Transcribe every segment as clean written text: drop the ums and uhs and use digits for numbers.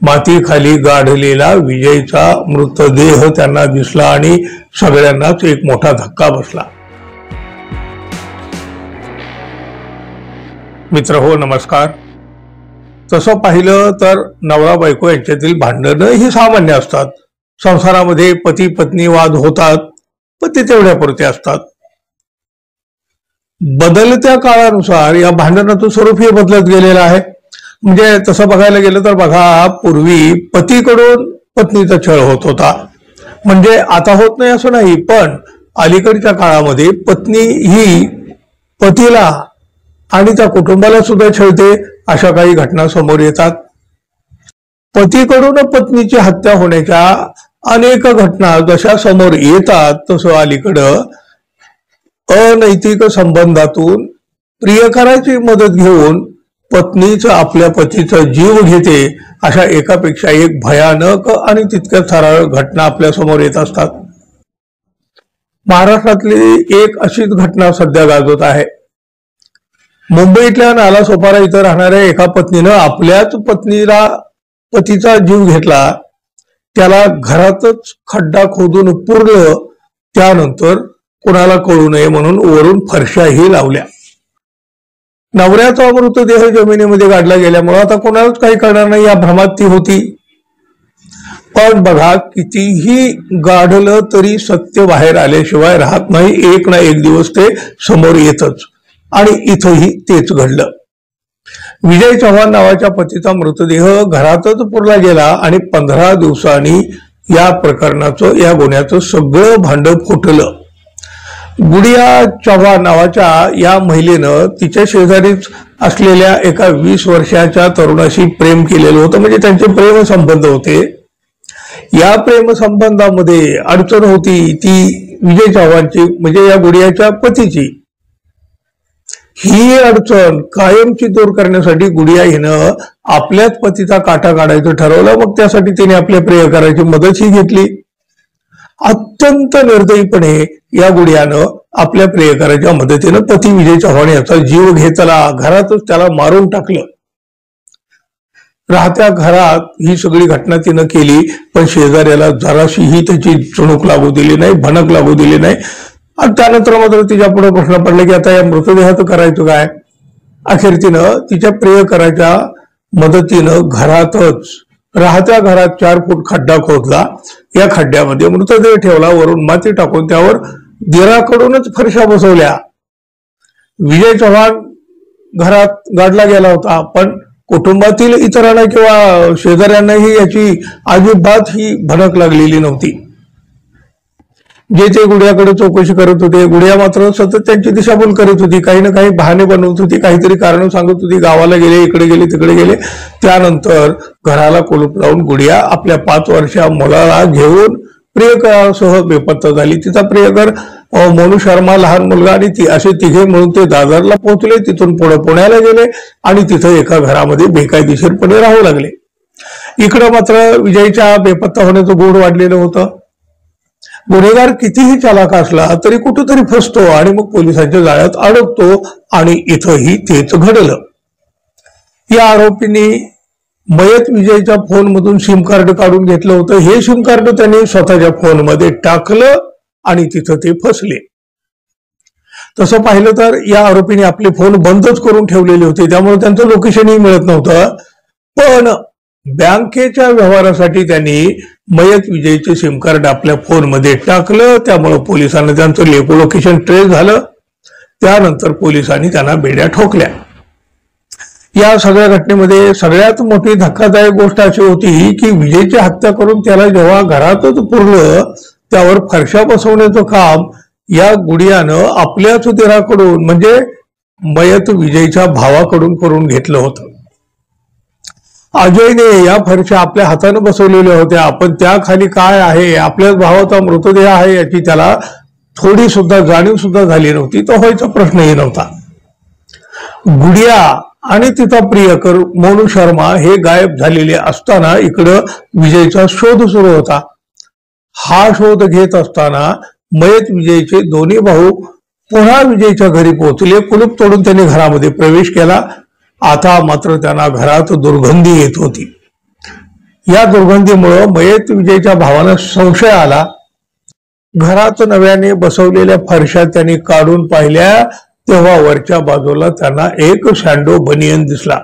मातीखाली गाढलेला विजयचा मृतदेह त्यांना दिसला आणि सगळ्यांनाच एक मोठा धक्का बसला। मित्र हो, नमस्कार। तसं पाहिलं तर नवरा बायको यांच्यातील भांडणं ही सामान्य असतात। संसारामध्ये पती पत्नी वाद होतात, पण ते तेवढ्यापुरते असतात। बदलत्या काळानुसार या भांडणाचं स्वरूप हे बदलत गेलेलं आहे। म्हणजे तसं बघायला गेलं तर बघा, पूर्वी पतीकडून पत्नीचा छळ होत होता, म्हणजे आता होत नाही असं नाही, पण अलीकडच्या काळामध्ये पत्नी ही पतीला आणि त्या कुटुंबाला सुद्धा छळते, अशा काही घटना समोर येतात। पतीकडून पत्नीची हत्या होण्याच्या अनेक घटना जशा समोर येतात, तसं अलीकडं अनैतिक संबंधातून प्रियकराची मदत घेऊन पत्नीच आपल्या पतीचा जीव घेते, अशा एकापेक्षा एक भयानक आणि तितक्याच थरारक घटना आपल्या समोर येत असतात। महाराष्ट्रातली एक अशीच घटना सध्या गाजवत आहे। मुंबईतल्या नालासोपारा इथं राहणाऱ्या एका पत्नीनं आपल्याच पतीचा जीव घेतला, त्याला घरातच खड्डा खोदून पुरलं, त्यानंतर कोणाला कळू नये म्हणून वरून फरशाही लावल्या। नवऱ्याचा मृतदेह जमिनीमध्ये गाडला गेल्यामुळे आता कोणालाच काही करणार नाही या भ्रमात ती होती। पण बघा, कितीही गाढलं तरी सत्य बाहेर आल्याशिवाय राहत नाही, एक ना एक दिवस ते समोर येतच, आणि इथंही तेच घडलं। विजय चव्हाण नावाच्या पतीचा मृतदेह घरातच पुरला गेला आणि 15 दिवसांनी या प्रकरणाचं, या गुन्ह्याचं सगळं भांड फुटलं। गुडिया चव्हाण नावाच्या या महिलेनं तिच्या शेजारीच असलेल्या एका 20 वर्षाच्या तरुणाशी प्रेम केलेलं होतं, म्हणजे त्यांचे प्रेम संबंध होते। या प्रेम संबंधामध्ये अडचण होती ती विजय चव्हाणची, म्हणजे या गुडियाच्या पतीची। ही अडचण कायमची दूर करण्यासाठी गुडिया हिनं आपल्याच पतीचा काटा काढायचं ठरवलं। मग त्यासाठी तिने आपल्या प्रियकराची मदतही घेतली। अत्यंत निर्दयीपणे या गुडियानं आपल्या प्रियकराच्या मदतीनं पती विजय चव्हाण याचा जीव घेतला, घरातच त्याला मारून टाकलं। राहत्या घरात ही सगळी घटना तिनं केली, पण शेजाऱ्याला जराशीही त्याची चुणूक लागू दिली नाही, भनक लागू दिली नाही। आणि त्यानंतर मात्र तिच्या पुढे प्रश्न पडला की आता या मृतदेहाचं करायचं काय। अखेर तिनं तिच्या प्रियकराच्या मदतीनं घरातच, राहत्या घरात 4 फूट खड्डा खोदला, या खड्ड्यामध्ये मृतदेह ठेवला, वरून माती टाकून त्यावर दिराकडूनच फरशा बसवल्या। विजय चव्हाण घरात गाडला गेला होता, पण कुटुंबातील इतरांना किंवा शेजाऱ्यांनाही याची अजिबात ही भनक लागलेली नव्हती। जे ते गुडियाकडे चौकशी करत होते, गुडिया मात्र सतत त्यांची दिशाभूल करीत होती, काही ना काही बहाणे बनवत होती, काहीतरी कारण सांगत होती, गावाला गेले, इकडे गेले, तिकडे गेले। त्यानंतर घराला कुलूप लावून गुडिया आपल्या 5 वर्षा मुलाला घेऊन प्रियकरासह बेपत्ता झाली। तिचा प्रियकर मोनू शर्मा, लहान मुलगा आणि ती, असे तिघे मिळून ते दादरला पोहोचले। तिथून पुढे पुण्याला गेले आणि तिथं एका घरामध्ये बेकायदेशीरपणे राहू लागले। इकडं मात्र विजयच्या बेपत्ता होण्याचं गूढ वाढलेलं होतं। गुन्हेगार कितीही चालाख असला तरी कुठेतरी फसतो आणि मग पोलिसांच्या जाळ्यात अडकतो, आणि इथंही तेच घडलं। या आरोपींनी मयत विजयच्या फोनमधून सिम कार्ड काढून घेतलं होतं। हे सिम कार्ड त्यांनी स्वतःच्या फोनमध्ये टाकलं आणि तिथं ते फसले। तसं पाहिलं तर या आरोपींनी आपले फोन बंदच करून ठेवलेले होते, त्यामुळे त्यांचं लोकेशनही मिळत नव्हतं। पण बँकेच्या व्यवहारासाठी त्यांनी मयत विजयचे सिम कार्ड आपल्या फोनमध्ये टाकलं, त्यामुळे पोलिसांना त्यांचं लोकेशन ट्रेस झालं। त्यानंतर पोलिसांनी त्यांना बेड्या ठोकल्या। या सगळ्या घटनेमध्ये सगळ्यात मोठी धक्कादायक गोष्ट अशी होती की विजयची हत्या करून त्याला जेव्हा घरातच पुरलं, त्यावर फरशा बसवण्याचं काम या गुडियानं आपल्याच दिराकडून, म्हणजे मयत विजयच्या भावाकडून करून घेतलं होतं। अजयने या फरशा आपल्या हाताने बसवलेल्या होत्या, पण त्याखाली काय आहे, आपल्याच भावाचा मृतदेह आहे याची त्याला थोडी सुद्धा जाणीव सुद्धा झाली नव्हती। तो व्हायचा प्रश्नही नव्हता। गुडिया आणि तिचा प्रियकर मोनू शर्मा हे गायब झालेले असताना इकडं विजयचा शोध सुरू होता। हा शोध घेत असताना मयत विजयचे दोन्ही भाऊ पुन्हा विजयच्या घरी पोहोचले। कुलूप तोडून त्यांनी घरामध्ये प्रवेश केला। आता मात्र त्यांना घरात दुर्गंधी येत होती। या दुर्गंधीमुळे मयत विजयच्या भावाला संशय आला. घरात नव्याने बसवलेल्या फरशा त्यांनी काढून पाहिल्या तेव्हा वरच्या बाजूला त्यांना एक शँडो बनियन दिसला.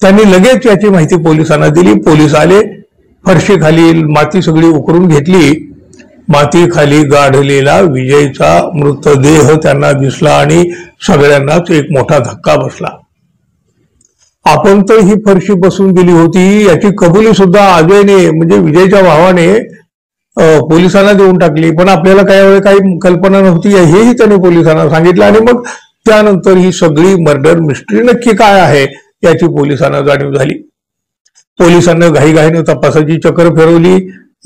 त्यांनी लगेच याची माहिती पोलिसांना दिली. पोलीस आले. फरशी खाली माती सगळी उकरून घेतली. माती खाली गाढलेला विजयचा मृतदेह त्यांना दिसला आणि सगळ्यांनाच एक मोठा धक्का बसला. आपण तर ही फरशी बसवून दिली होती याची कबुली सुद्धा अजयने म्हणजे विजयच्या भावाने पोलिसांना देऊन टाकली. पण आपल्याला काही कल्पना नव्हती हेही त्याने पोलिसांना सांगितलं. आणि मग त्यानंतर ही सगळी मर्डर मिस्ट्री नक्की काय आहे याची पोलिसांना जाणीव झाली. पोलिसांना घाईघाईने तपासाची चक्र फिरवली.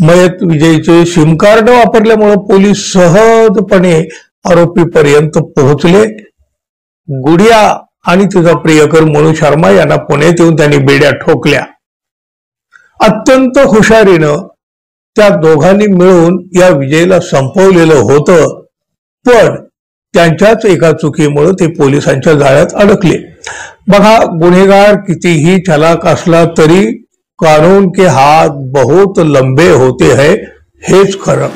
मयत विजयचे सिम कार्ड वापरल्यामुळे पोलीस सहजपणे आरोपीपर्यंत पोहोचले. गुडिया आणि तिचा प्रियकर मनू शर्मा यांना पुण्यात येऊन त्यांनी बेड्या ठोकल्या. अत्यंत हुशारीनं त्या दोघांनी मिळून या विजयला संपवलेलं होतं. पण त्यांच्याच एका चुकीमुळे ते पोलिसांच्या जाळ्यात अडकले. बघा, गुन्हेगार कितीही चालाक असला तरी कानून के हात बहुत लंबे होते हैं हेच खरं.